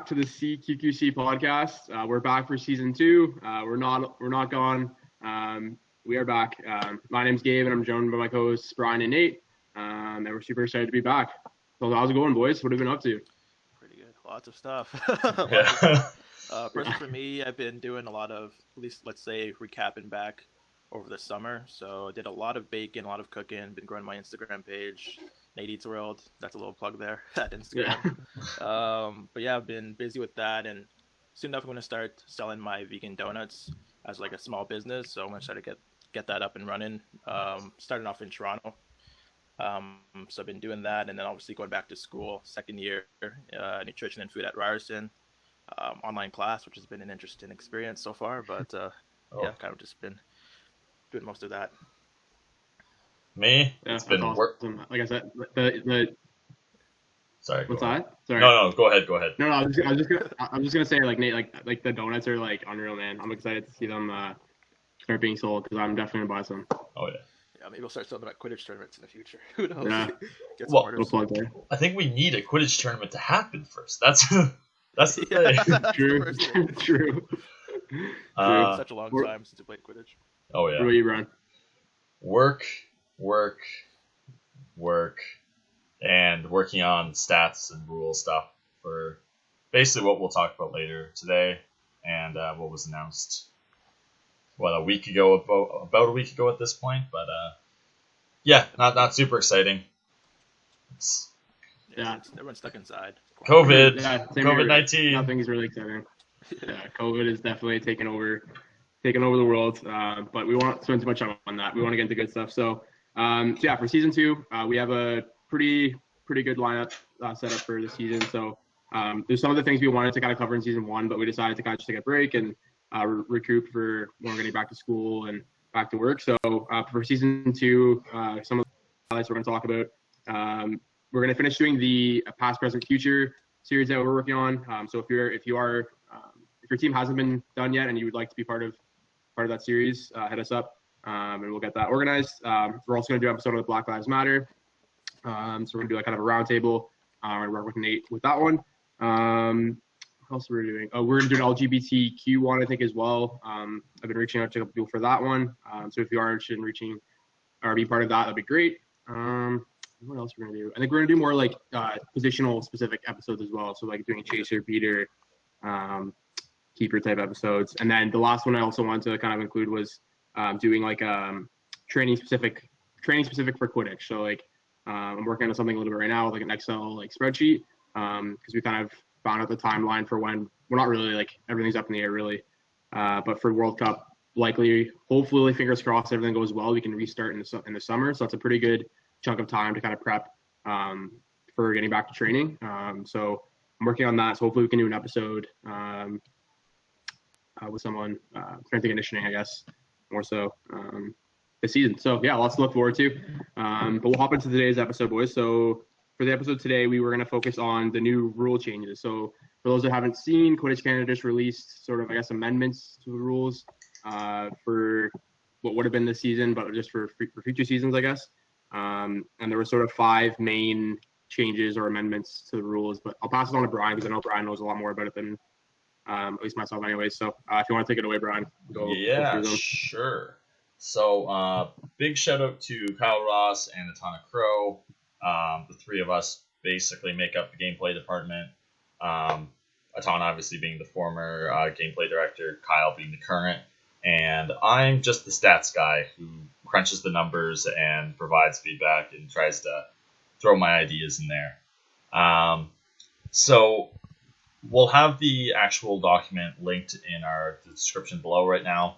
back to the CQQC Podcast. We're back for season 2. We're not gone. We are back. My name's Gabe, and I'm joined by my co-hosts Bryan and Nate. And we're super excited to be back. So how's it going, boys? What have you been up to? Pretty good. Lots of stuff. Personally, for me, I've been doing a lot of, at least let's say, recapping back over the summer. So I did a lot of baking, a lot of cooking. Been growing my Instagram page, Nate Eats World. That's a little plug there at Instagram. Yeah. But yeah, I've been busy with that, and soon enough I'm going to start selling my vegan donuts as like a small business. So I'm going to try to get that up and running. Starting off in Toronto. So I've been doing that, and then obviously going back to school, second year, nutrition and food at Ryerson, online class, which has been an interesting experience so far. But yeah, kind of just been doing most of that. Me, it's been awesome. work. Like I said, the Sorry. What's that? Sorry. No, go ahead. No, I was just gonna say, like, Nate, like the donuts are like unreal, man. I'm excited to see them start being sold because I'm definitely gonna buy some. Oh yeah. Yeah, maybe we'll start selling them at Quidditch tournaments in the future. Who knows? Yeah. Get some orders. Plug there. I think we need a Quidditch tournament to happen first. That's the thing. True. Such a long time since I played Quidditch. Oh yeah. What about you, Bryan? Work, and working on stats and rule stuff for basically what we'll talk about later today, and what was announced about a week ago at this point. But yeah, not super exciting. Everyone's stuck inside. COVID-19. Nothing's really exciting. Yeah, COVID is definitely taking over the world. But we won't spend too much time on that. We want to get into good stuff. So yeah, for season 2, we have a pretty good lineup set up for the season. So there's some of the things we wanted to kind of cover in season 1, but we decided to kind of just take a break and recoup for when we're getting back to school and back to work. So for season 2, some of the highlights we're going to talk about. We're going to finish doing the past, present, future series that we're working on. So if your team hasn't been done yet and you would like to be part of that series, hit us up and we'll get that organized. We're also going to do an episode of Black Lives Matter. So we're going to do like kind of a roundtable. We're going to work with Nate with that one. What else are we doing? We're going to do an LGBTQ one, I think, as well. I've been reaching out to a couple people for that one. So if you are interested in reaching or be part of that, that'd be great. What else we're going to do? I think we're going to do more like positional specific episodes as well. So like doing chaser, beater, keeper type episodes. And then the last one I also wanted to kind of include was doing like training specific for Quidditch. So like I'm working on something a little bit right now, like an Excel like spreadsheet, because we kind of found out the timeline for when we're not really like everything's up in the air really. But for World Cup, hopefully, fingers crossed, everything goes well, we can restart in the summer. So it's a pretty good chunk of time to kind of prep for getting back to training. So I'm working on that. So hopefully we can do an episode with someone, strength and conditioning, I guess, more so this season. So yeah, lots to look forward to. But we'll hop into today's episode, boys. So for the episode today, we were going to focus on the new rule changes. So for those that haven't seen, Quidditch Canada just released sort of, I guess, amendments to the rules for what would have been this season, but just for future seasons, I guess. And there were sort of 5 main changes or amendments to the rules, but I'll pass it on to Bryan because I know Bryan knows a lot more about it than at least myself anyway. So if you want to take it away, Bryan, go through them. Sure. So big shout out to Kyle Ross and Atana Crow. The 3 of us basically make up the gameplay department. Atana obviously being the former gameplay director, Kyle being the current, and I'm just the stats guy who crunches the numbers and provides feedback and tries to throw my ideas in there. So we'll have the actual document linked in our description below right now.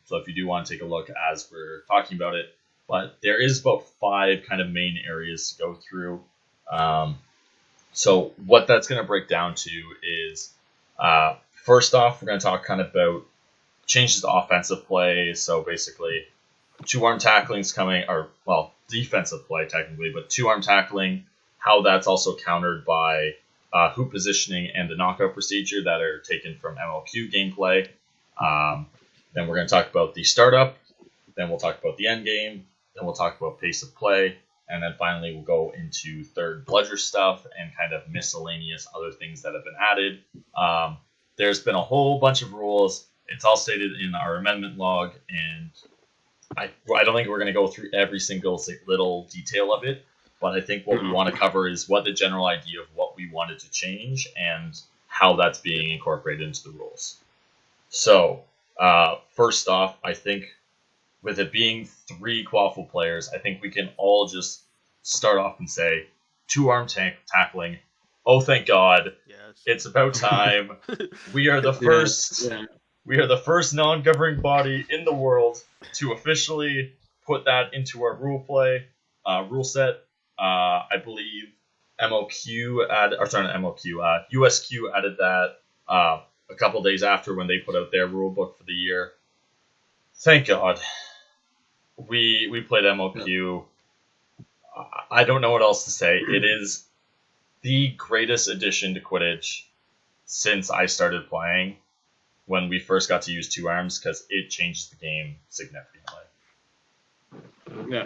So if you do want to take a look as we're talking about it, but there is about 5 kind of main areas to go through. So what that's going to break down to is, first off, we're going to talk kind of about changes to offensive play. So basically, 2-arm tackling's coming, or well, defensive play technically, but 2-arm tackling, how that's also countered by hoop positioning and the knockout procedure that are taken from MLQ gameplay. Then we're going to talk about the startup. Then we'll talk about the end game. Then we'll talk about pace of play. and then finally we'll go into third bludger stuff and kind of miscellaneous other things that have been added. There's been a whole bunch of rules. It's all stated in our amendment log, and I don't think we're going to go through every single little detail of it, but I think what we want to cover is what the general idea of what we wanted to change and how that's being incorporated into the rules. So, first off, I think with it being 3 quaffle players, I think we can all just start off and say 2-arm tackling. Oh, thank God! Yes. It's about time. We are the first. Yeah. We are the first non-governing body in the world to officially put that into our rule set. I believe USQ added that a couple days after when they put out their rule book for the year. Thank God. We played MLQ. I don't know what else to say. It is the greatest addition to Quidditch since I started playing, when we first got to use 2 arms, because it changed the game significantly. Yeah.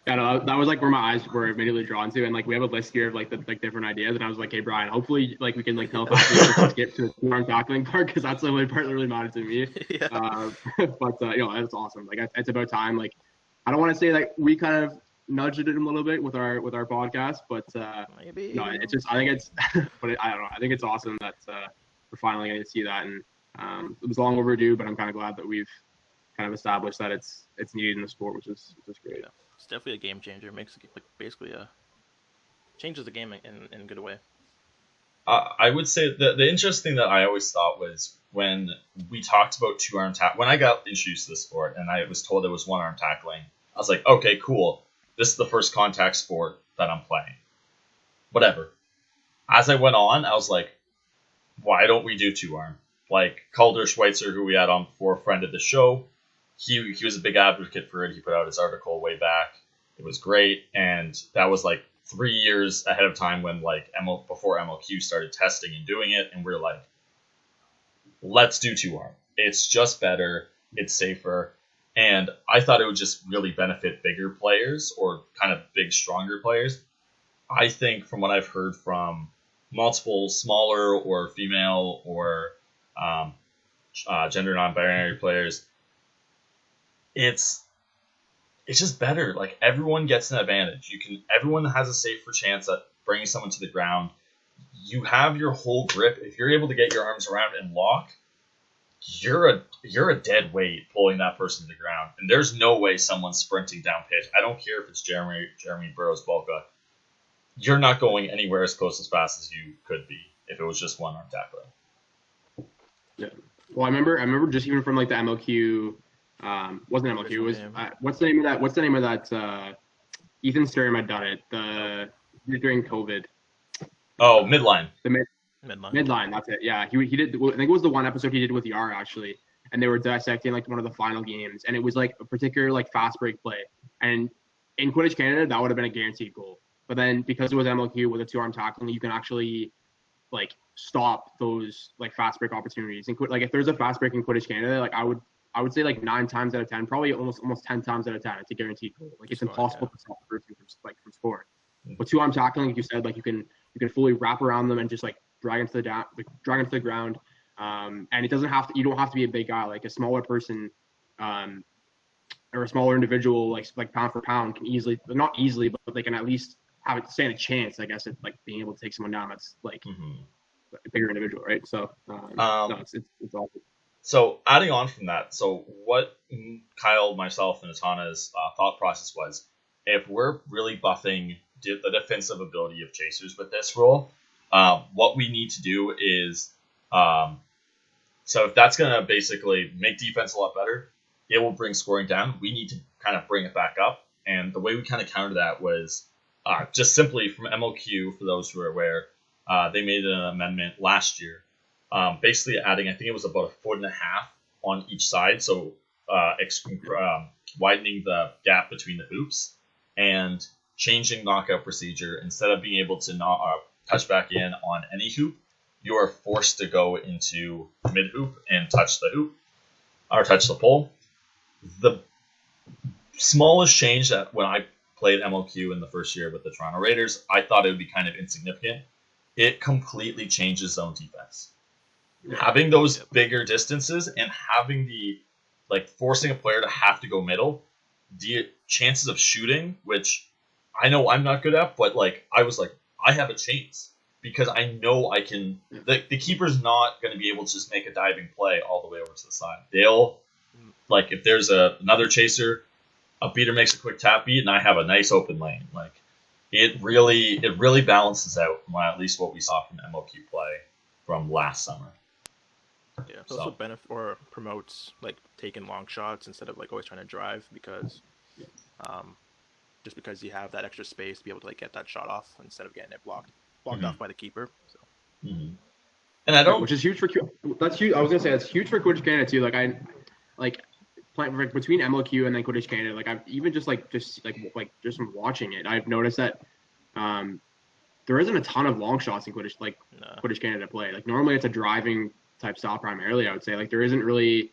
No, that was like where my eyes were immediately drawn to, and like we have a list here of like the different ideas, and I was like, hey Bryan, hopefully like we can like telepathically skip to the 2-arm tackling part, because that's the only part that really mattered to me. Yeah. But that's awesome. Like it's about time. Like I don't want to say like we kind of nudged it a little bit with our podcast, but Maybe. no, it's just I think it's but I don't know. I think it's awesome that we're finally going to see that, and it was long overdue, but I'm kind of glad that we've kind of established that it's needed in the sport, which is great. Yeah. It's definitely a game changer. It makes it like basically changes the game in a good way. I would say the interesting thing that I always thought was when we talked about 2-arm tackling. When I got introduced to the sport and I was told it was 1-arm tackling, I was like, okay, cool. This is the first contact sport that I'm playing. Whatever. As I went on, I was like, why don't we do 2-arm? Like Calder Schweitzer, who we had on before, friend of the show, he was a big advocate for it. He put out his article way back. It was great, and that was like 3 years ahead of time when like before MLQ started testing and doing it, and we're like, let's do 2-arm. It's just better. It's safer. And I thought it would just really benefit bigger players or kind of big, stronger players. I think from what I've heard from multiple smaller or female or gender non-binary players, it's just better. Like everyone gets an advantage. Everyone has a safer chance at bringing someone to the ground. You have your whole grip. If you're able to get your arms around and lock, you're a dead weight pulling that person to the ground. And there's no way someone's sprinting down pitch. I don't care if it's Jeremy Burroughs Bulka. You're not going anywhere as close as fast as you could be if it was just 1-arm tackling. Yeah. Well, I remember just even from like the MLQ, wasn't MLQ, it was what's the name of that Ethan Sturm had done it during COVID. Oh, Midline. Midline, that's it. Yeah, he did. I think it was the one episode he did with Yar actually, and they were dissecting like one of the final games, and it was like a particular like fast break play, and in Quidditch Canada that would have been a guaranteed goal, but then because it was MLQ with a 2-arm tackling, you can actually like stop those like fast break opportunities. And like if there's a fast break in Quidditch Canada, like I would say like 9 times out of 10, probably almost 10 times out of 10, it's a guaranteed goal. Like it's impossible to stop the person from scoring. With 2-arm tackling, like you said, like you can fully wrap around them and just like drag into the ground. And it doesn't have to. You don't have to be a big guy. Like a smaller person, or a smaller individual, like pound for pound, can easily, not easily, but they can at least stand a chance, I guess, at like being able to take someone down that's like a bigger individual, right? So no, it's awesome. So adding on from that, so what Kyle, myself, and Atana's thought process was, if we're really buffing the defensive ability of chasers with this rule, what we need to do is, so if that's going to basically make defense a lot better, it will bring scoring down. We need to kind of bring it back up. And the way we kind of countered that was just simply from MLQ, for those who are aware, they made an amendment last year, basically adding, I think it was about 1.5 feet on each side, so widening the gap between the hoops and changing knockout procedure. Instead of being able to touch back in on any hoop, you are forced to go into mid hoop and touch the hoop or touch the pole. The smallest change that when I played MLQ in the first year with the Toronto Raiders, I thought it would be kind of insignificant. It completely changes zone defense. Having those bigger distances and having the forcing a player to have to go middle, the chances of shooting, which I know I'm not good at, but I was I have a chance because I know I can. The keeper's not going to be able to just make a diving play all the way over to the side. They'll if there's another chaser, a beater makes a quick tap beat, and I have a nice open lane. It really balances out, at least what we saw from MLQ play from last summer. Yeah, it also benefit or promotes taking long shots instead of always trying to drive because, just because you have that extra space to be able to get that shot off instead of getting it blocked off by the keeper. So. Mm-hmm. And I don't, which is huge for that's huge. I was gonna say that's huge for Quidditch Canada too. Playing between MLQ and then Quidditch Canada. I've even just from watching it, I've noticed that there isn't a ton of long shots in Quidditch Quidditch Canada play. Normally it's a driving type style primarily. I would say there isn't really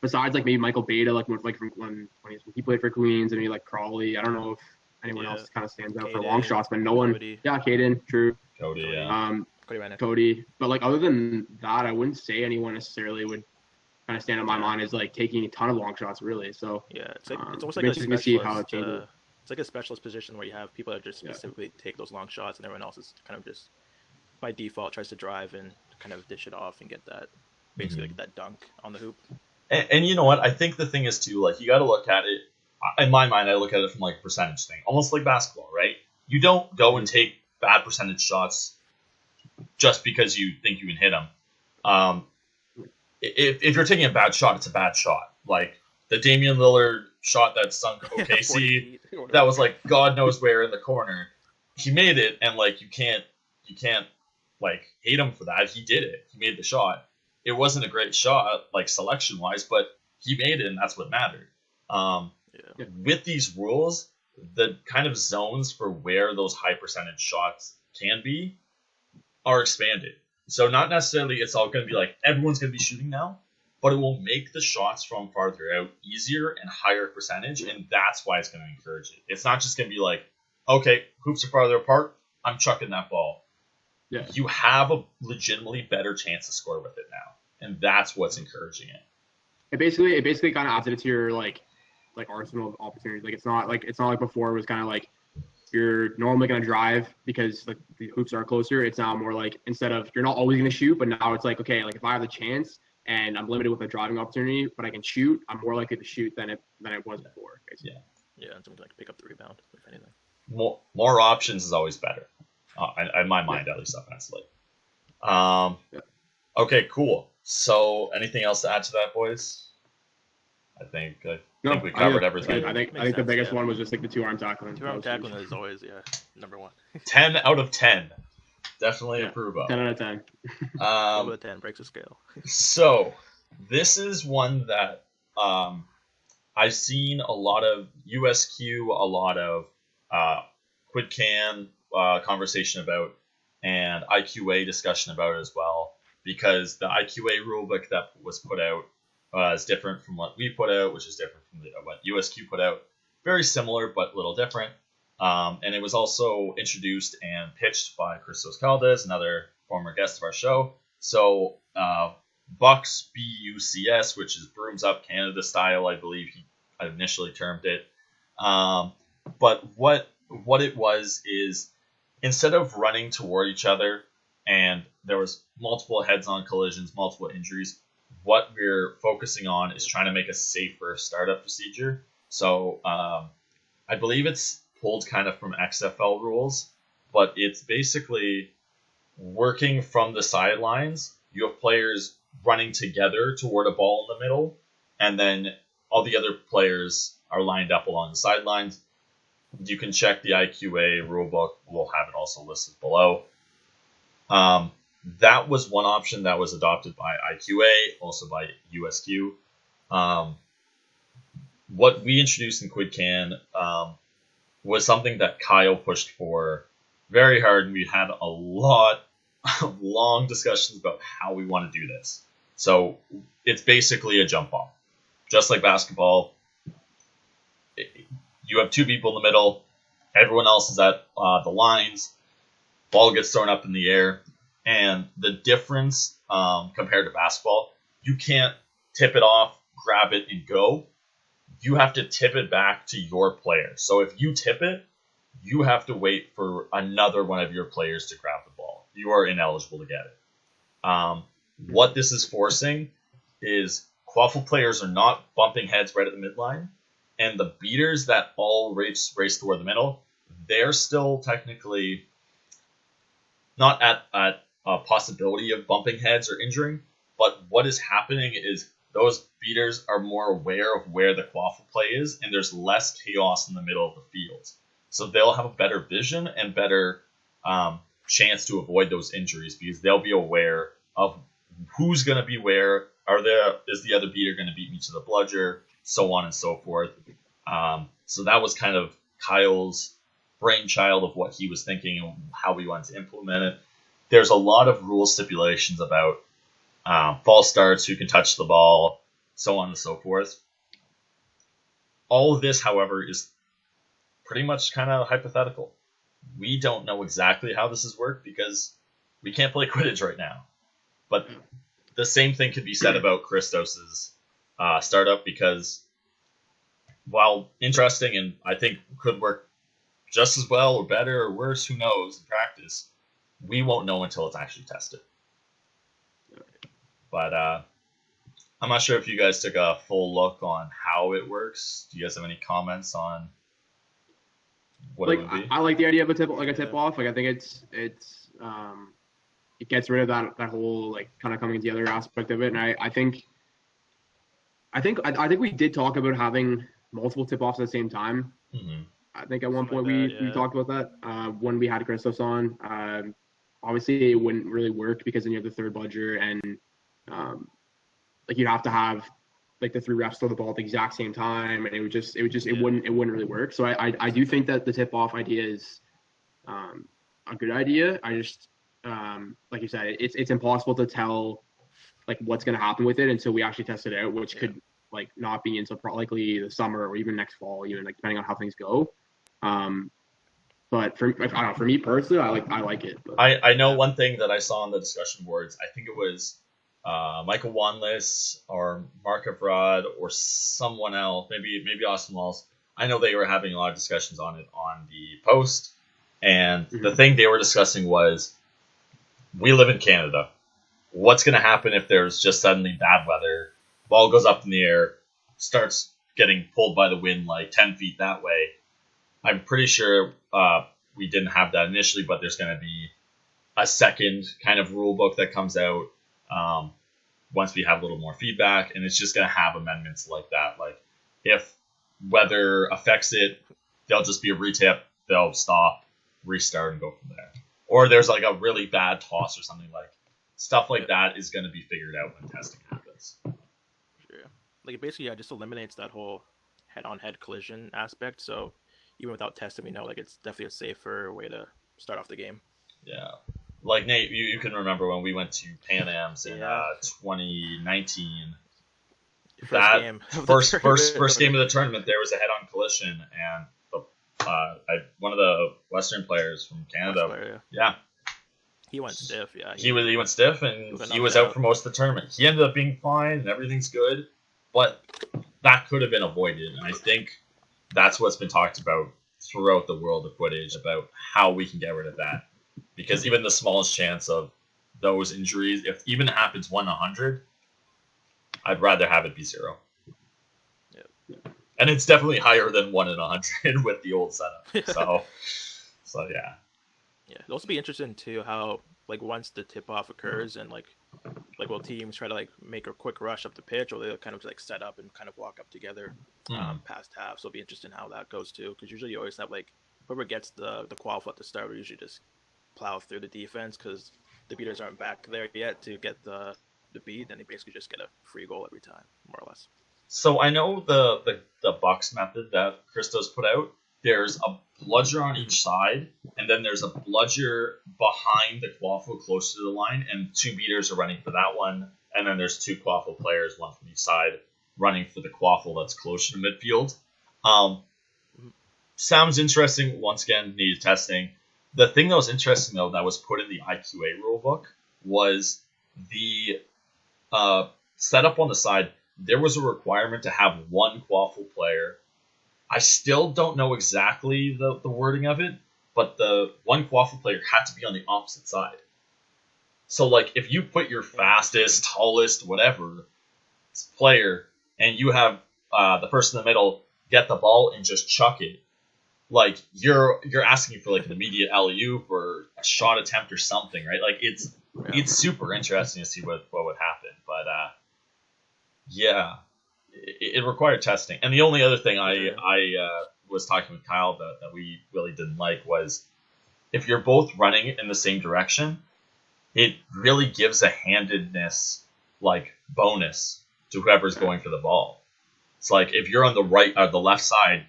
besides maybe Michael Beta when he played for Queens and maybe Crawley. I don't know if anyone else kind of stands out for long shots, but no one. Cody. Yeah, Caden, true. Cody, yeah. Cody, but other than that, I wouldn't say anyone necessarily would kind of stand in my mind as taking a ton of long shots really. So yeah, it's almost like a specialist. See how it changes. It's like a specialist position where you have people that just specifically take those long shots, and everyone else is kind of just by default tries to drive and kind of dish it off and get that basically get that dunk on the hoop. And you know what? I think the thing is too, you got to look at it. In my mind, I look at it from a percentage thing, almost like basketball, right? You don't go and take bad percentage shots just because you think you can hit them. If you're taking a bad shot, it's a bad shot. The Damian Lillard shot that sunk OKC, that was God knows where in the corner. He made it, and you can't hate him for that. He did it. He made the shot. It wasn't a great shot, selection wise, but he made it, and that's what mattered. With these rules, the kind of zones for where those high percentage shots can be are expanded. So not necessarily it's all going to be everyone's going to be shooting now, but it will make the shots from farther out easier and higher percentage, and that's why it's going to encourage it. It's not just going to be okay, hoops are farther apart, I'm chucking that ball. Yeah. You have a legitimately better chance to score with it now, and that's what's encouraging it. It basically kind of adds it to your arsenal of opportunities. It's not like before it was kind of you're normally going to drive because the hoops are closer. It's now more instead of you're not always going to shoot, but now it's okay, if I have the chance and I'm limited with a driving opportunity, but I can shoot, I'm more likely to shoot than it was before. Basically. Yeah, and someone can pick up the rebound if anything. More options is always better, in my mind, at least offensively. Okay, cool. So anything else to add to that, boys? I think we covered everything. I think the biggest one was just the 2-arm tackling. 2-arm tackling is always number one. 10 out of 10. Definitely approve of. 10 out of 10. 10 out of 10 breaks the scale. So this is one that I've seen a lot of USQ, a lot of QuidCan conversation about, and IQA discussion about it as well, because the IQA rulebook that was put out is different from what we put out, which is different from what USQ put out. Very similar, but a little different. And it was also introduced and pitched by Christos Caldas, another former guest of our show. So Bucks, BUCS, which is Brooms Up Canada style, I believe he initially termed it. But what it was is, instead of running toward each other and there was multiple heads-on collisions, multiple injuries, what we're focusing on is trying to make a safer startup procedure. So I believe it's pulled kind of from XFL rules, but it's basically working from the sidelines. You have players running together toward a ball in the middle, and then all the other players are lined up along the sidelines. You can check the IQA rulebook. We'll have it also listed below. That was one option that was adopted by IQA, also by USQ. What we introduced in QuidCan was something that Kyle pushed for very hard, and we had a lot of long discussions about how we want to do this. So it's basically a jump ball. Just like basketball, you have 2 people in the middle. Everyone else is at the lines. Ball gets thrown up in the air. And the difference compared to basketball, you can't tip it off, grab it, and go. You have to tip it back to your player. So if you tip it, you have to wait for another one of your players to grab the ball. You are ineligible to get it. What this is forcing is quaffle players are not bumping heads right at the midline, and the beaters that all race toward the middle, they're still technically not at a possibility of bumping heads or injuring, but what is happening is those beaters are more aware of where the quaffle play is, and there's less chaos in the middle of the field. So they'll have a better vision and better chance to avoid those injuries because they'll be aware of who's going to be where. Is the other beater going to beat me to the bludger? So on and so forth. So that was kind of Kyle's brainchild of what he was thinking and how we wanted to implement it. There's a lot of rule stipulations about false starts, who can touch the ball, so on and so forth. All of this, however, is pretty much kind of hypothetical. We don't know exactly how this has worked because we can't play Quidditch right now. But the same thing could be said about Christos's startup because while interesting and I think could work just as well or better or worse, who knows, in practice, we won't know until it's actually tested. But I'm not sure if you guys took a full look on how it works. Do you guys have any comments on what it would be? I like the idea of a tip off. Like I think it gets rid of that whole like kind of coming together aspect of it. And I think we did talk about having multiple tip offs at the same time. Mm-hmm. I think at one point we talked about that when we had Christos on. Obviously, it wouldn't really work because then you have the third bludger and like you'd have to have like the 3 refs throw the ball at the exact same time, and it wouldn't really work. So I do think that the tip off idea is a good idea. I just like you said, it's impossible to tell like what's going to happen with it until we actually test it out, which could like not be until likely the summer or even next fall, even like depending on how things go. But for me personally, I like it. But. I know one thing that I saw on the discussion boards. I think it was Michael Wanless or Mark Evrod or someone else, maybe Austin Walls. I know they were having a lot of discussions on it on the post, and the thing they were discussing was, we live in Canada. What's going to happen if there's just suddenly bad weather? Ball goes up in the air, starts getting pulled by the wind like 10 feet that way. I'm pretty sure we didn't have that initially, but there's going to be a second kind of rule book that comes out once we have a little more feedback, and it's just going to have amendments like that. Like if weather affects it, there'll just be a retip, they'll stop, restart, and go from there. Or there's like a really bad toss or something like stuff like that is going to be figured out when testing happens. Sure. Like it basically just eliminates that whole head-on-head collision aspect. So even without testing, we know like it's definitely a safer way to start off the game. Yeah. Like Nate, you can remember when we went to Pan Am's in 2019. First game of the tournament, there was a head-on collision, and one of the Western players from Canada, he went stiff. Yeah, he went stiff, and he was out for most of the tournament. He ended up being fine, and everything's good, but that could have been avoided, and I think that's what's been talked about throughout the world of Quidditch about how we can get rid of that. Because even the smallest chance of those injuries, if even it happens 1 in 100, I'd rather have it be 0. Yeah. And it's definitely higher than 1 in 100 with the old setup. So yeah. Yeah, it'll also be interesting too how like once the tip off occurs and like will teams try to like make a quick rush up the pitch, or they'll kind of like set up and kind of walk up together past half. So it'll be interesting how that goes too, because usually you always have like whoever gets the qualifier at the start will usually just plow through the defense because the beaters aren't back there yet to get the beat, and they basically just get a free goal every time, more or less. So I know the box method that Christos put out. There's a bludger on each side, and then there's a bludger behind the quaffle close to the line, and 2 beaters are running for that one, and then there's 2 quaffle players, one from each side, running for the quaffle that's closer to midfield. sounds interesting. Once again, needed testing. The thing that was interesting, though, that was put in the IQA rulebook was the setup on the side. There was a requirement to have one quaffle player. I still don't know exactly the wording of it, but the one quaffle player had to be on the opposite side. So, like, if you put your fastest, tallest, whatever player, and you have the person in the middle get the ball and just chuck it, like, you're asking for, like, an immediate alley-oop or a shot attempt or something, right? Like, it's super interesting to see what would happen. But, yeah, it required testing. And the only other thing I was talking with Kyle that we really didn't like was if you're both running in the same direction, it really gives a handedness, like, bonus to whoever's going for the ball. It's like if you're on the right or the left side,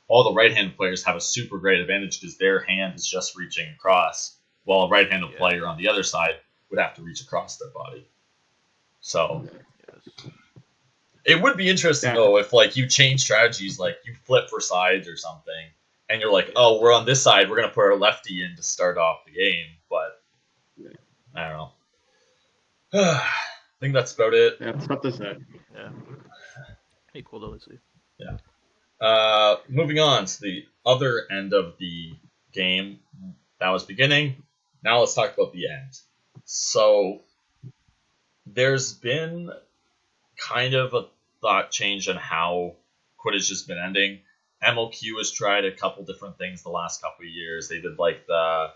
all the right-handed players have a super great advantage because their hand is just reaching across, while a right-handed player on the other side would have to reach across their body. So it would be interesting, though, if, like, you change strategies, like you flip for sides or something, and you're like, oh, we're on this side, we're going to put our lefty in to start off the game. But I don't know. I think that's about it. Yeah, that's about to say. Yeah. Hey, cool to see. Yeah. Moving on to the other end of the game. That was beginning. Now let's talk about the end. So there's been kind of a thought change on how Quidditch has been ending. MLQ has tried a couple different things the last couple of years. They did, like, the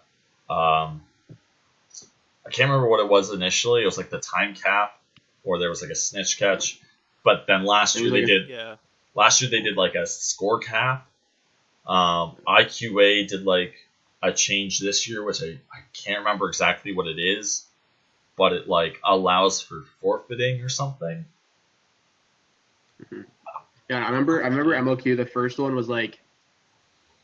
I can't remember what it was initially. It was like the time cap, or there was like a snitch catch. But then last year they did like a score cap. IQA did like a change this year, which I can't remember exactly what it is, but it like allows for forfeiting or something. Mm-hmm. Yeah, I remember MLQ. The first one was like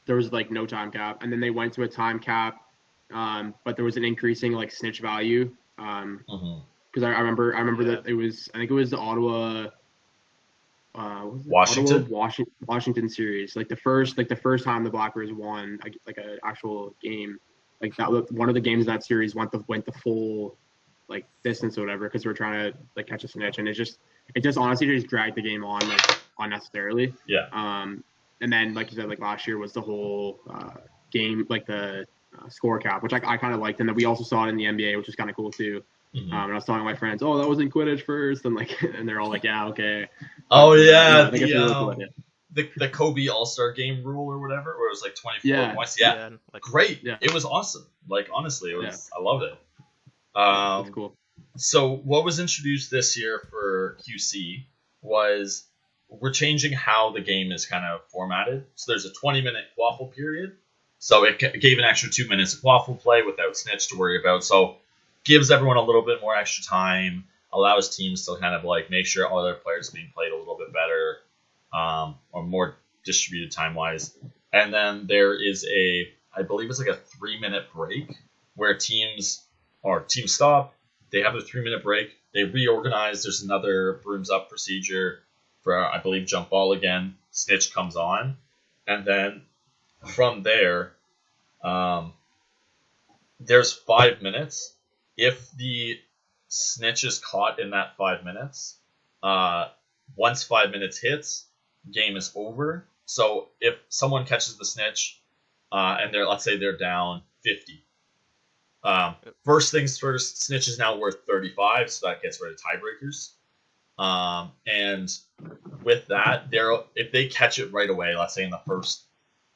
there was like no time cap, and then they went to a time cap. But there was an increasing like snitch value. Because I remember that it was, I think it was the Ottawa, Washington series. Like the first time the Blackbirds won like an actual game, like that was one of the games in that series went the full like distance or whatever because we're trying to like catch a snitch, and it just honestly just dragged the game on like unnecessarily. Yeah. And then like you said, like last year was the whole game, like the score cap, which I kind of liked, and then we also saw it in the NBA, which was kind of cool too. And I was telling my friends, "Oh, that was in Quidditch first," and like, and they're all like, "Yeah, okay." Oh yeah, the Kobe All-Star Game rule or whatever, where it was like 24 points. Yeah, great. Yeah. It was awesome. Like honestly, it was. I loved it. That's cool. So what was introduced this year for QC was we're changing how the game is kind of formatted. So there's a 20-minute quaffle period. So it gave an extra 2 minutes of quaffle play without snitch to worry about. So gives everyone a little bit more extra time, allows teams to kind of like make sure all their players are being played a little bit better, or more distributed time-wise. And then there is I believe it's like a 3-minute break where teams stop, they have a 3-minute break, they reorganize, there's another brooms up procedure for, I believe, jump ball again, snitch comes on, and then from there, there's 5 minutes. If the snitch is caught in that 5 minutes, once 5 minutes hits, game is over. So if someone catches the snitch, and let's say they're down 50. First things first, snitch is now worth 35, so that gets rid of tiebreakers. And with that, if they catch it right away, let's say in the first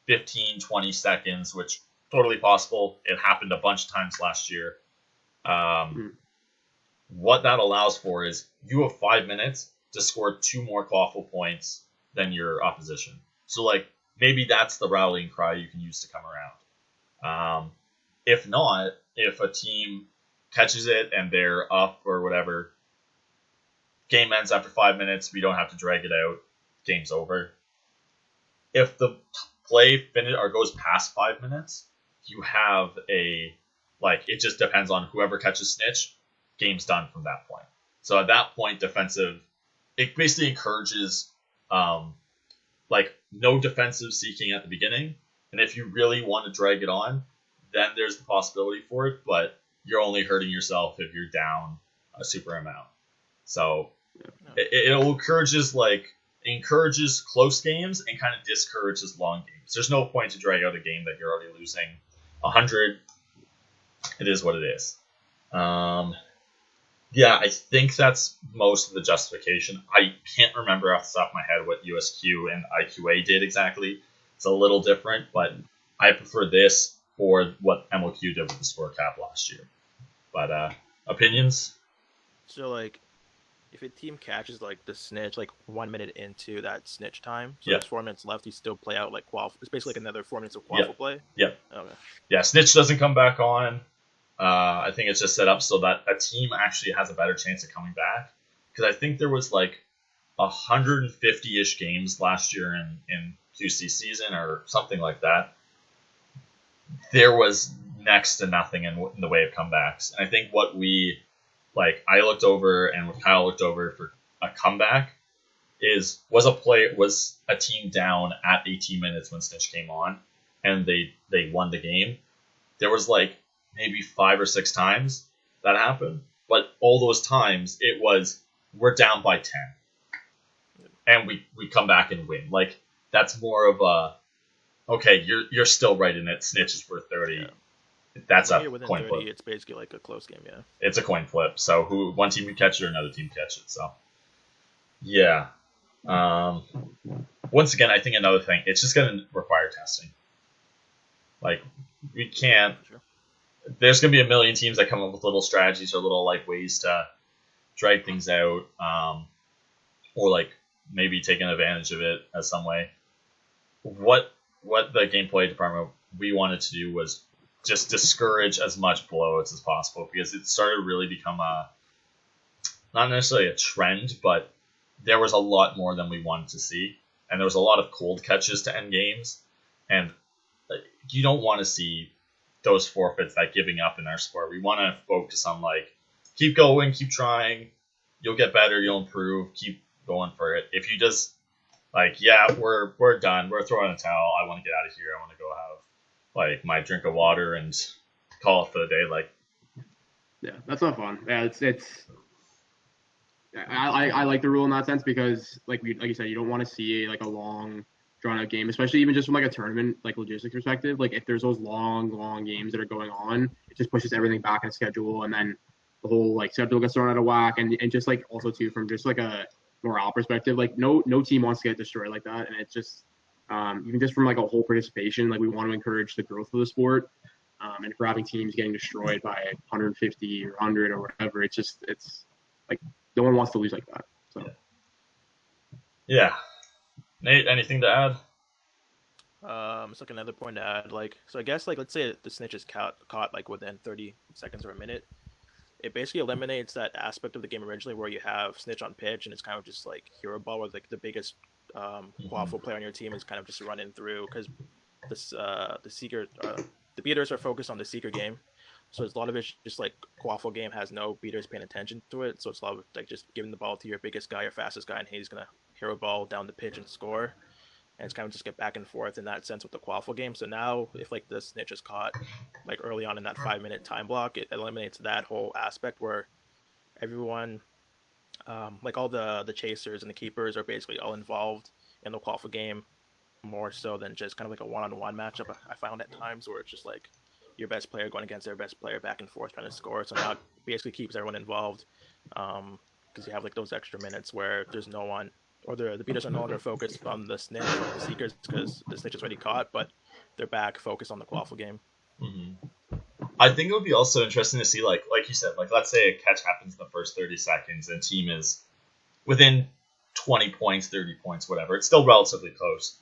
15, 20 seconds, which totally possible. It happened a bunch of times last year. What that allows for is you have 5 minutes to score 2 more quaffle points than your opposition. So, like, maybe that's the rallying cry you can use to come around. If not, if a team catches it and they're up or whatever, game ends after 5 minutes, we don't have to drag it out, game's over. If the play goes past 5 minutes, you have it just depends on whoever catches snitch, game's done from that point. So at that point, defensive, it basically encourages like no defensive seeking at the beginning. And if you really want to drag it on, then there's the possibility for it, but you're only hurting yourself if you're down a super amount. So it encourages close games and kind of discourages long games. There's no point to drag out a game that you're already losing 100. It is what it is. Yeah, I think that's most of the justification. I can't remember off the top of my head what USQ and IQA did exactly. It's a little different, but I prefer this for what MLQ did with the score cap last year. But opinions? So, like, if a team catches, like, the snitch, like, 1 minute into that snitch time, so there's 4 minutes left, you still play out, like, quaff. It's basically like another 4 minutes of quaffle play? Yeah. Okay. Yeah, snitch doesn't come back on. I think it's just set up so that a team actually has a better chance of coming back. Because I think there was, like, 150-ish games last year in QC season or something like that. There was next to nothing in the way of comebacks. And I think what I looked over and what Kyle looked over for a comeback was a team down at 18 minutes when Snitch came on and they won the game. There was like maybe 5 or 6 times that happened, but all those times it was we're down by 10 and we come back and win. Like that's more of a okay, you're still right in it. Snitch is worth 30. Yeah. That's a coin 30, flip. It's basically like a close game, yeah. It's a coin flip. So one team can catch it or another team catch it. So yeah. Once again, I think another thing, it's just going to require testing. Like we can't. Sure. There's going to be a million teams that come up with little strategies or little like ways to drag things out, or like maybe taking advantage of it as some way. What the gameplay department we wanted to do was just discourage as much blowouts as possible because it started to really become not necessarily a trend, but there was a lot more than we wanted to see, and there was a lot of cold catches to end games, and you don't want to see those forfeits, that giving up in our sport. We want to focus on like keep going, keep trying, you'll get better, you'll improve, keep going for it. If you just like, yeah, we're done, we're throwing a towel, I want to get out of here, I want to go have like my drink of water and call it for the day. Like, yeah, that's not fun. Yeah, I like the rule in that sense because like you said, you don't want to see like a long drawn out game, especially even just from like a tournament like logistics perspective. Like if there's those long games that are going on, it just pushes everything back in schedule, and then the whole like schedule gets thrown out of whack. And just like also too from just like a morale perspective, like no team wants to get destroyed like that, and it's just even just from like a whole participation, like we want to encourage the growth of the sport, and for having teams getting destroyed by 150 or 100 or whatever, it's like no one wants to lose like that. So yeah. Nate, anything to add? It's like another point to add. Like, so I guess like let's say the snitch is caught like within 30 seconds or a minute. It basically eliminates that aspect of the game originally where you have snitch on pitch and it's kind of just like hero ball where like the biggest quaffle player on your team is kind of just running through because the seeker the beaters are focused on the seeker game, so it's a lot of it's just like quaffle game has no beaters paying attention to it, so it's a lot of like just giving the ball to your biggest guy, your fastest guy, and he's gonna hero ball down the pitch and score, and it's kind of just get back and forth in that sense with the quaffle game. So now if like the snitch is caught like early on in that 5-minute time block, it eliminates that whole aspect where everyone like all the chasers and the keepers are basically all involved in the quaffle game more so than just kind of like a one-on-one matchup. I found at times where it's just like your best player going against their best player back and forth trying to score. So now it basically keeps everyone involved because you have like those extra minutes where there's no one or the beaters are no longer focused on the snitch or the seekers because the snitch is already caught, but they're back focused on the quaffle game. Mm-hmm. I think it would be also interesting to see, like you said, like let's say a catch happens in the first 30 seconds and team is within 20 points, 30 points, whatever. It's still relatively close.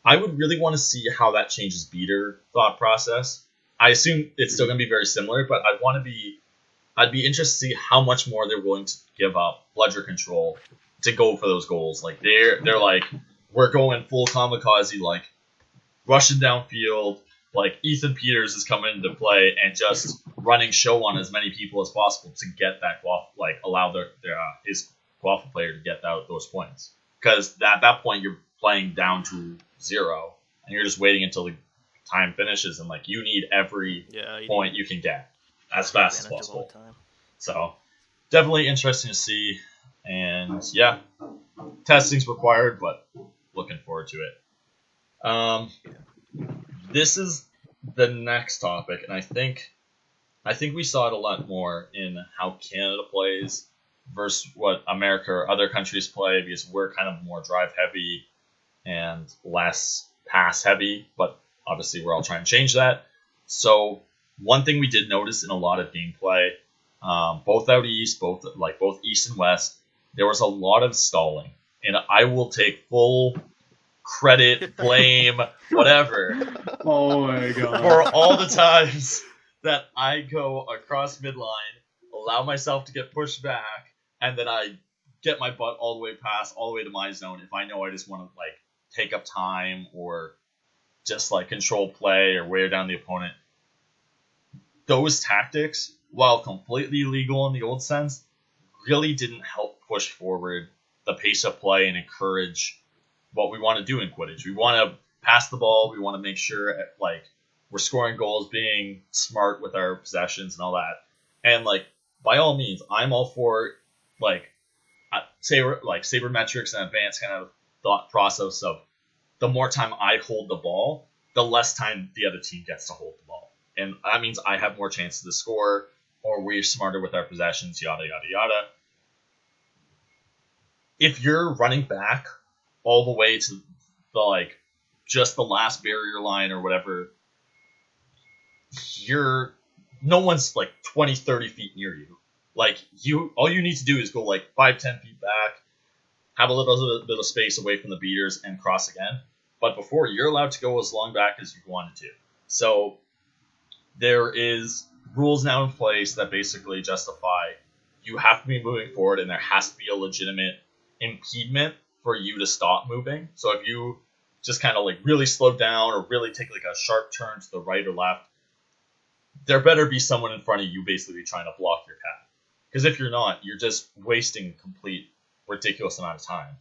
I would really want to see how that changes beater thought process. I assume it's still going to be very similar, but I'd be interested to see how much more they're willing to give up bludger control to go for those goals. Like they're like, we're going full kamikaze, like rushing downfield. Like Ethan Peters is coming into play and just running show on as many people as possible to get that allow his quaffle player to get those points. Because at that point playing down to 0, and you're just waiting until the time finishes, and like you need every point you can get as fast as possible. So definitely interesting to see, and yeah, testing's required, but looking forward to it. This is the next topic, and I think we saw it a lot more in how Canada plays versus what America or other countries play, because we're kind of more drive heavy and less pass heavy, but obviously we're all trying to change that. So one thing we did notice in a lot of gameplay, both out east, both east and west, there was a lot of stalling, and I will take full credit, blame, whatever. Oh my god! For all the times that I go across midline, allow myself to get pushed back, and then I get my butt all the way to my zone if I know I just want to like take up time or just like control play or wear down the opponent. Those tactics, while completely legal in the old sense, really didn't help push forward the pace of play and encourage what we want to do in Quidditch. We want to pass the ball. We want to make sure like we're scoring goals, being smart with our possessions and all that. And like by all means, I'm all for like sabermetrics and advanced kind of thought process of the more time I hold the ball, the less time the other team gets to hold the ball. And that means I have more chances to score, or we're smarter with our possessions, yada, yada, yada. If you're running back all the way to the like just the last barrier line or whatever, no one's like 20, 30 feet near you. Like all you need to do is go like 5, 10 feet back, have a little bit of space away from the beaters, and cross again. But before, you're allowed to go as long back as you wanted to. So there is rules now in place that basically justify you have to be moving forward, and there has to be a legitimate impediment for you to stop moving. So if you just kind of like really slow down or really take like a sharp turn to the right or left, there better be someone in front of you basically trying to block your path. Because if you're not, you're just wasting a complete ridiculous amount of time.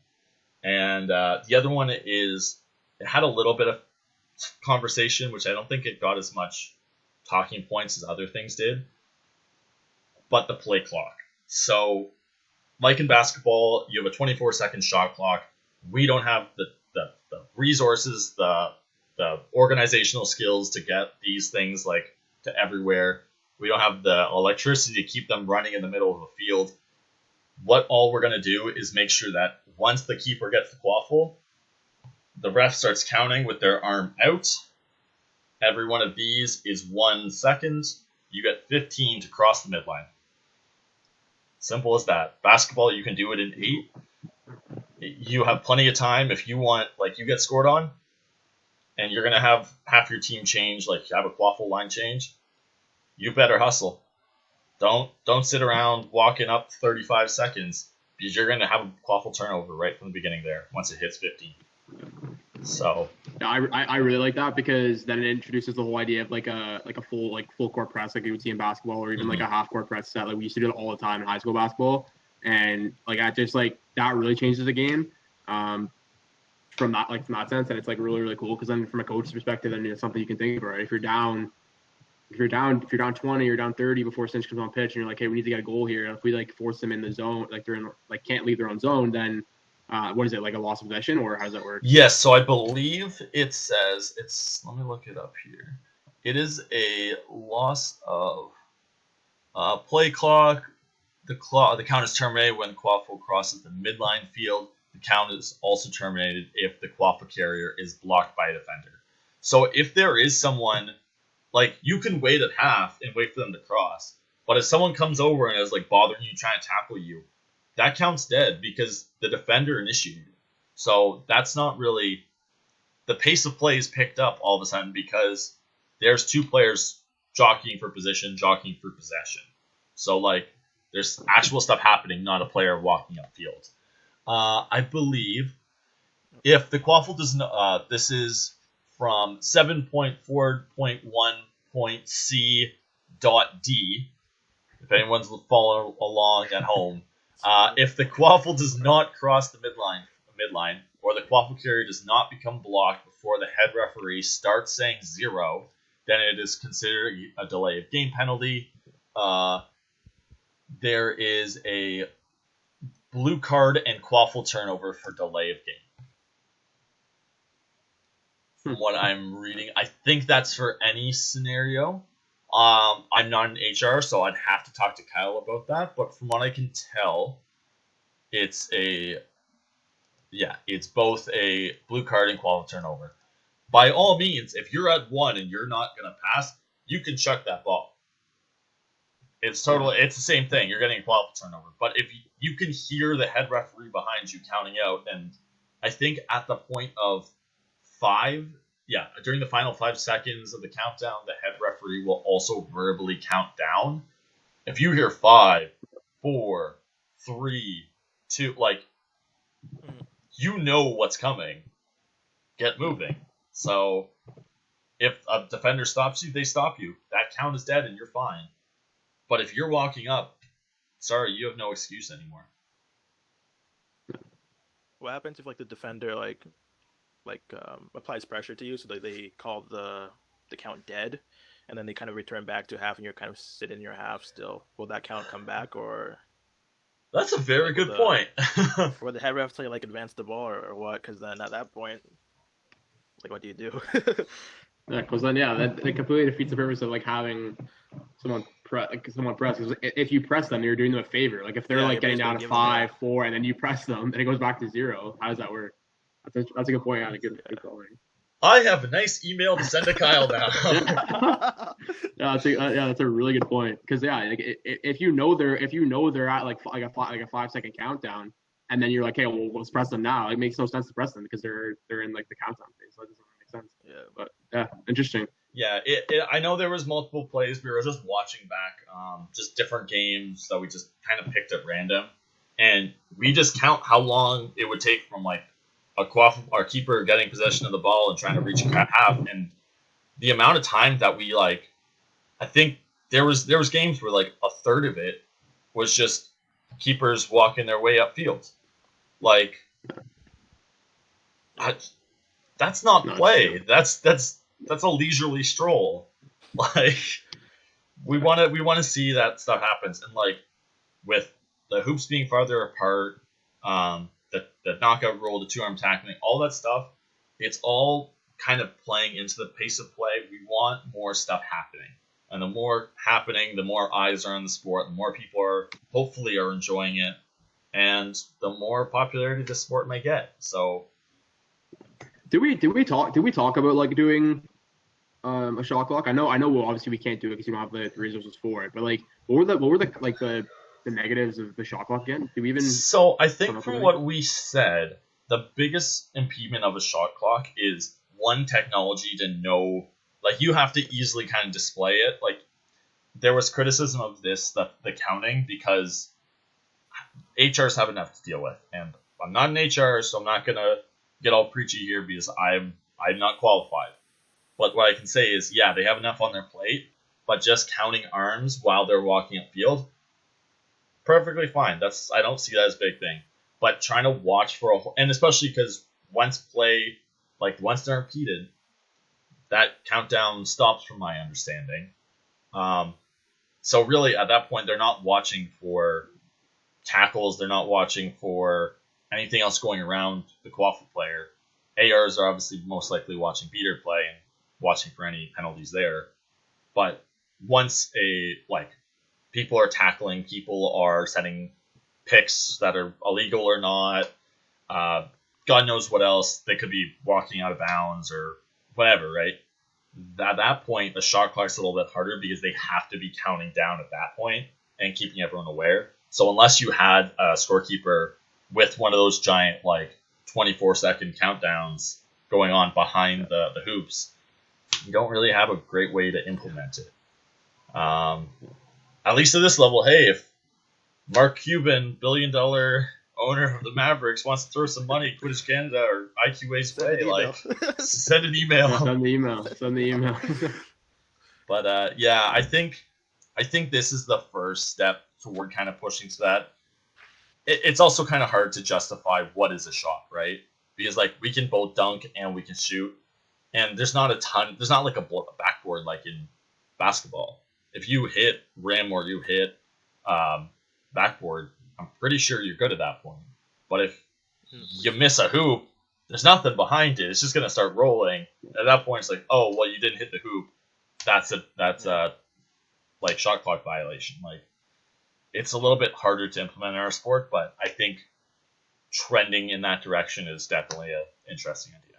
And the other one is, it had a little bit of conversation, which I don't think it got as much talking points as other things did, but the play clock. So like in basketball, you have a 24-second shot clock. We don't have the resources, the organizational skills to get these things like to everywhere. We don't have the electricity to keep them running in the middle of a field. What all we're going to do is make sure that once the keeper gets the quaffle, the ref starts counting with their arm out. Every one of these is 1 second. You get 15 to cross the midline. Simple as that. Basketball, you can do it in 8. You have plenty of time. If you want, like, you get scored on, and you're going to have half your team change, like have a quaffle line change, you better hustle. Don't sit around walking up 35 seconds, because you're going to have a quaffle turnover right from the beginning there once it hits 15. So yeah, I really like that, because then it introduces the whole idea of like a full court press like you would see in basketball, or even like a half court press set. Like we used to do it all the time in high school basketball, and like I just like that really changes the game from that sense, and it's like really, really cool, because then from a coach's perspective, then it's something you can think about. Right? If you're down 20 or down 30 before Cinch comes on pitch, and you're like, hey, we need to get a goal here. If we like force them in the zone, like they're in like can't leave their own zone, then what is it, like a loss of possession, or how does that work? Yes, so I believe it says let me look it up here. It is a loss of play clock. The count is terminated when the quaffle crosses the midline field. The count is also terminated if the quaffle carrier is blocked by a defender. So if there is someone, like, you can wait at half and wait for them to cross, but if someone comes over and is like bothering you, trying to tackle you, that counts dead because the defender initiated. So that's not really, the pace of play is picked up all of a sudden because there's two players jockeying for position, jockeying for possession. So like there's actual stuff happening, not a player walking upfield. I believe if the quaffle does not, this is from 7.4.1.c.d. If anyone's following along at home. If the quaffle does not cross the midline, or the quaffle carrier does not become blocked before the head referee starts saying 0, then it is considered a delay of game penalty. There is a blue card and quaffle turnover for delay of game. From what I'm reading, I think that's for any scenario. I'm not in HR, so I'd have to talk to Kyle about that. But from what I can tell, it's both a blue card and quaffle turnover. By all means, if you're at 1 and you're not gonna pass, you can chuck that ball. It's the same thing. You're getting a quaffle turnover. But if you can hear the head referee behind you counting out, and I think at the point of 5, during the final 5 seconds of the countdown, the head referee will also verbally count down. If you hear 5, 4, 3, 2, you know what's coming. Get moving. So if a defender stops you, they stop you. That count is dead and you're fine. But if you're walking up, sorry, you have no excuse anymore. What happens if the defender applies pressure to you, so they call the count dead, and then they kind of return back to half, and you're kind of sit in your half still? Will that count come back, or? That's a very good point. Will the head ref tell you advance the ball or what? Because then at that point, what do you do? Yeah, because then that completely defeats the purpose of having someone press. Because if you press them, you're doing them a favor. If they're getting down to 5, 4, and then you press them, and it goes back to 0. How does that work? That's a good point. Good calling. I have a nice email to send to Kyle now. That's a really good point. Because if you know they're at a 5-second countdown, and then you're hey, well, let's press them now. It makes no sense to press them because they're in the countdown phase. So it doesn't make sense. Yeah. But interesting. Yeah, I know there was multiple plays. We were just watching back, just different games that we just kind of picked at random, and we just count how long it would take from our keeper getting possession of the ball and trying to reach half, and the amount of time that we I think there was games where a third of it was just keepers walking their way upfield. That's not play. That's a leisurely stroll. We want to see that stuff happens, and with the hoops being farther apart, the knockout rule, the 2-arm tackling, all that stuff, it's all kind of playing into the pace of play. We want more stuff happening. And the more happening, the more eyes are on the sport, the more people are enjoying it, and the more popularity the sport may get. So did we talk about doing a shot clock? I know well, obviously we can't do it because you don't have the resources for it, but what were the negatives of the shot clock again? Do we even? So I think from what we said, the biggest impediment of a shot clock is one, technology to know, you have to easily kind of display it. There was criticism of the counting because HRs have enough to deal with, and I'm not an HR, so I'm not gonna get all preachy here because I'm not qualified. But what I can say is, they have enough on their plate, but just counting arms while they're walking upfield, perfectly fine. I don't see that as a big thing. But trying to watch and especially because once they're impeded, that countdown stops from my understanding. So really at that point, they're not watching for tackles. They're not watching for anything else going around the quaffle player. ARs are obviously most likely watching beater play and watching for any penalties there. But once people are tackling, people are setting picks that are illegal or not, God knows what else. They could be walking out of bounds or whatever, right? At that point, the shot clock's a little bit harder because they have to be counting down at that point and keeping everyone aware. So unless you had a scorekeeper with one of those giant 24-second countdowns going on behind the hoops, you don't really have a great way to implement it. At least at this level, hey, if Mark Cuban, billion-dollar owner of the Mavericks, wants to throw some money at Quidditch Canada or IQA's way, send an email. Send the email. But I think this is the first step toward kind of pushing to that. It's also kind of hard to justify what is a shot, right? because like we can both dunk and we can shoot, and there's not like a backboard like in basketball. If you hit rim or you hit backboard, I'm pretty sure you're good at that point. But if you miss a hoop, there's nothing behind it. It's just gonna start rolling. At that point, it's like, oh well, you didn't hit the hoop. That's a like shot clock violation. Like, it's a little bit harder to implement in our sport, but I think trending in that direction is definitely an interesting idea.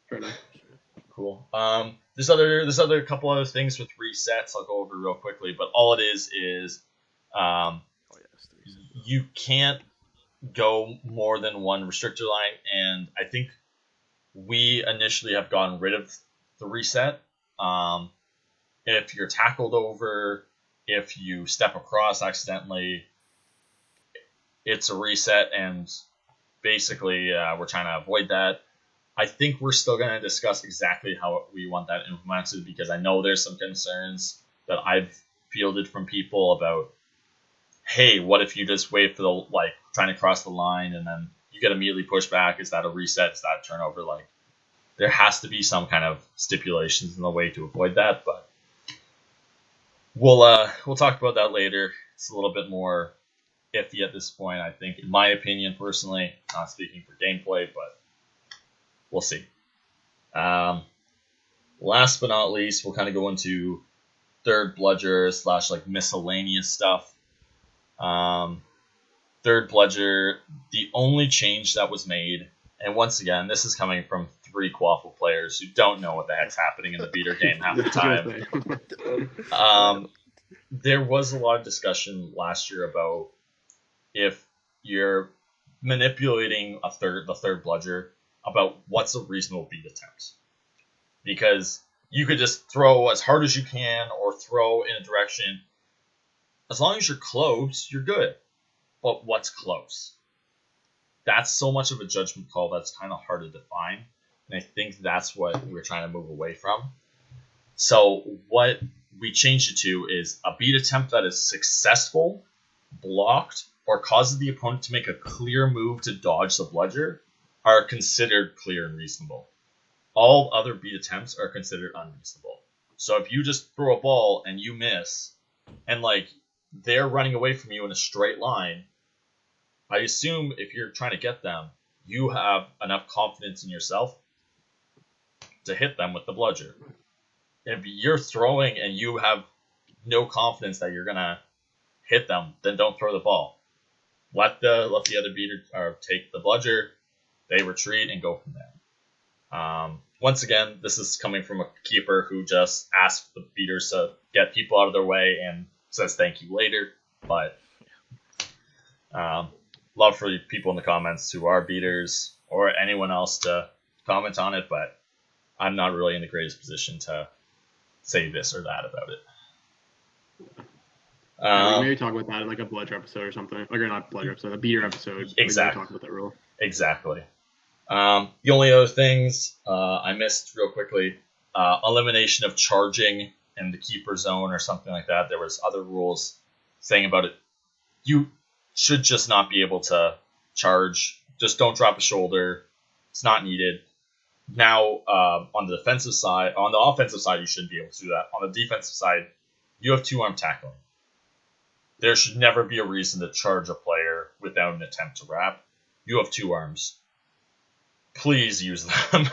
Fair enough. Cool. There's other couple other things with resets I'll go over real quickly, but all it is you can't go more than one restrictor line, and I think we initially have gotten rid of the reset. If you're tackled over, if you step across accidentally, it's a reset, and basically we're trying to avoid that. I think we're still going to discuss exactly how we want that implemented, because I know there's some concerns that I've fielded from people about, hey, what if you just wait for the, like, trying to cross the line and then you get immediately pushed back? Is that a reset? Is that a turnover? Like, there has to be some kind of stipulations in the way to avoid that, but we'll talk about that later. It's a little bit more iffy at this point, I think, in my opinion, personally. Not speaking for gameplay, but we'll see. Last but not least, we'll kind of go into third bludger / like miscellaneous stuff. Third bludger, the only change that was made, and once again, this is coming from 3 Quaffle players who don't know what the heck's happening in the beater game half the time. There was a lot of discussion last year about if you're manipulating the third bludger, about what's a reasonable beat attempt. Because you could just throw as hard as you can or throw in a direction. As long as you're close, you're good. But what's close? That's so much of a judgment call that's kind of hard to define. And I think that's what we're trying to move away from. So what we changed it to is a beat attempt that is successful, blocked, or causes the opponent to make a clear move to dodge the bludger are considered clear and reasonable. All other beat attempts are considered unreasonable. So if you just throw a ball and you miss, and like they're running away from you in a straight line, I assume if you're trying to get them, you have enough confidence in yourself to hit them with the bludger. If you're throwing and you have no confidence that you're gonna hit them, then don't throw the ball. Let the other beater take the bludger. They retreat and go from there. Once again, this is coming from a keeper who just asked the beaters to get people out of their way and says thank you later. But love for people in the comments who are beaters or anyone else to comment on it, but I'm not really in the greatest position to say this or that about it. Maybe talk about that in like a bludger episode or something. Like, or not bludger episode, a beater episode. Exactly. Talk about that rule. Exactly. The only other things I missed real quickly, elimination of charging in the keeper zone or something like that. There was other rules saying about it. You should just not be able to charge. Just don't drop a shoulder. It's not needed. Now, on the offensive side, you shouldn't be able to do that. On the defensive side, you have 2-arm tackling. There should never be a reason to charge a player without an attempt to wrap. You have 2 arms. Please use them.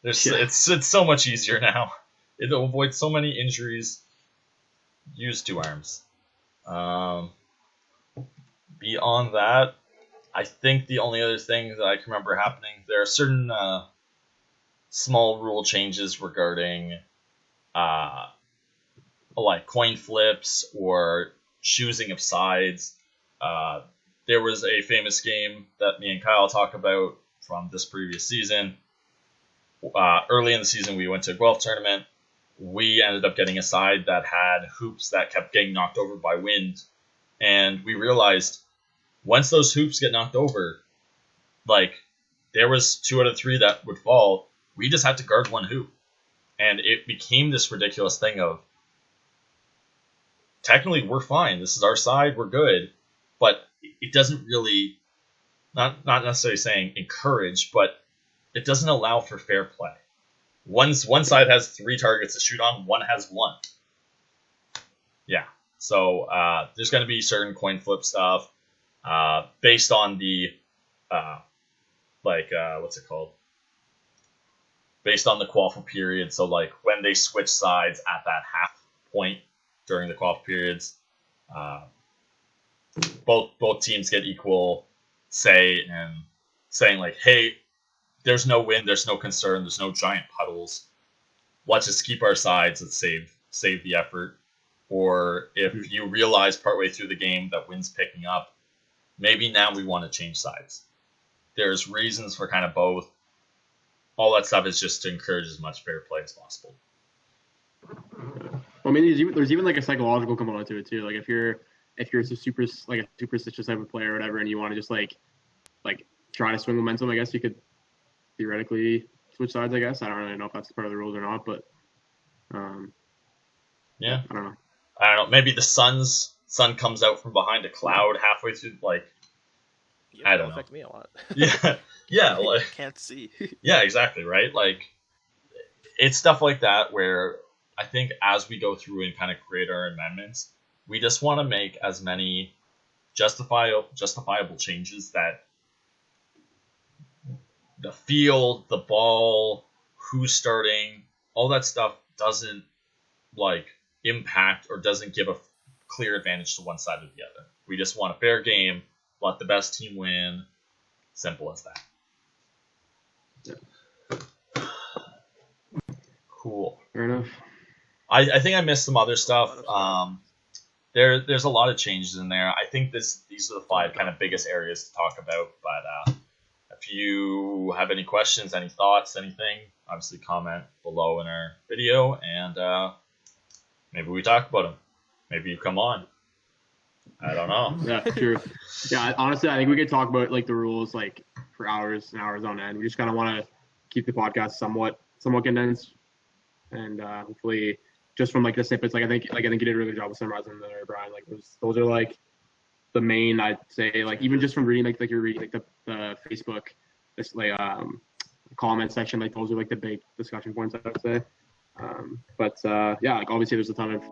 It's so much easier now. It'll avoid so many injuries. Use 2 arms. Beyond that, I think the only other thing that I can remember happening, there are certain small rule changes regarding like coin flips or choosing of sides. There was a famous game that me and Kyle talk about from this previous season. Early in the season, we went to a golf tournament. We ended up getting a side that had hoops that kept getting knocked over by wind. And we realized once those hoops get knocked over, like there was 2 out of 3 that would fall. We just had to guard 1 hoop. And it became this ridiculous thing of, technically we're fine. This is our side. We're good. But it doesn't really not necessarily saying encourage, but it doesn't allow for fair play. One side has 3 targets to shoot on, one has 1. Yeah. So there's going to be certain coin flip stuff based on the what's it called? Based on the quaffle period. So like when they switch sides at that half point during the quaffle periods, both teams get equal say and saying like, hey, there's no win, there's no concern, there's no giant puddles. Let's just keep our sides and save the effort. Or if you realize partway through the game that wind's picking up, maybe now we want to change sides. There's reasons for kind of both. All that stuff is just to encourage as much fair play as possible. Well, I mean, there's even like a psychological component to it too. Like if you're a superstitious type of player or whatever, and you want to just like try to swing momentum, I guess you could theoretically switch sides. I guess I don't really know if that's part of the rules or not, but yeah, I don't know. Maybe the sun comes out from behind a cloud halfway through. Like I don't know. Affect me a lot. yeah. Like can't see. Yeah, exactly. Right. Like it's stuff like that where I think as we go through and kind of create our amendments, we just want to make as many justifiable changes that the field, the ball, who's starting, all that stuff doesn't like impact or doesn't give a clear advantage to one side or the other. We just want a fair game, let the best team win. Simple as that. Yeah. Cool. Fair enough. I think I missed some other stuff. There's a lot of changes in there. I think these are the 5 kind of biggest areas to talk about. But if you have any questions, any thoughts, anything, obviously comment below in our video, and maybe we talk about them. Maybe you come on. I don't know. Yeah, true. Yeah, honestly, I think we could talk about like the rules like for hours and hours on end. We just kind of want to keep the podcast somewhat condensed, and hopefully, just from like the snippets, I think you did a really good job of summarizing them there, Bryan. Like those are like the main, I'd say, like even just from reading like you're reading like the Facebook this comment section, like those are like the big discussion points, I would say. But yeah, like obviously there's a ton of